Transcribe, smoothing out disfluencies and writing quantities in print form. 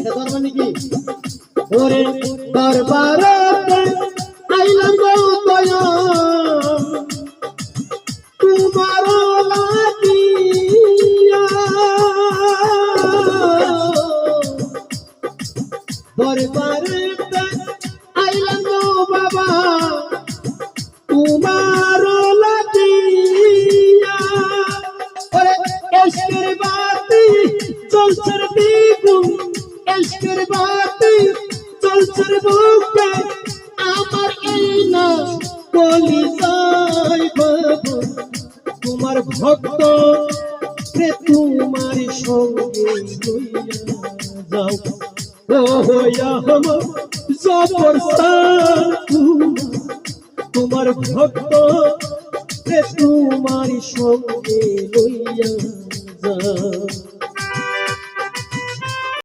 দরবার নাকি ওরে দরবারে আইলাম গো দয়াল তোমার লাগিয়া দরবারে আইলাম গো বাবা তোমার লাগিয়া ওরে এশকের বাতি চলছে দ্বিগুণ এশকের বাতি চলছে বুকে আমার এই না কলিজায় বাবা তোমার ভক্ত রে তোমার সঙ্গে লইয়া যাও ও আমার জবর তোমার ভক্ত রে তোমার সঙ্গে লইয়া যাও।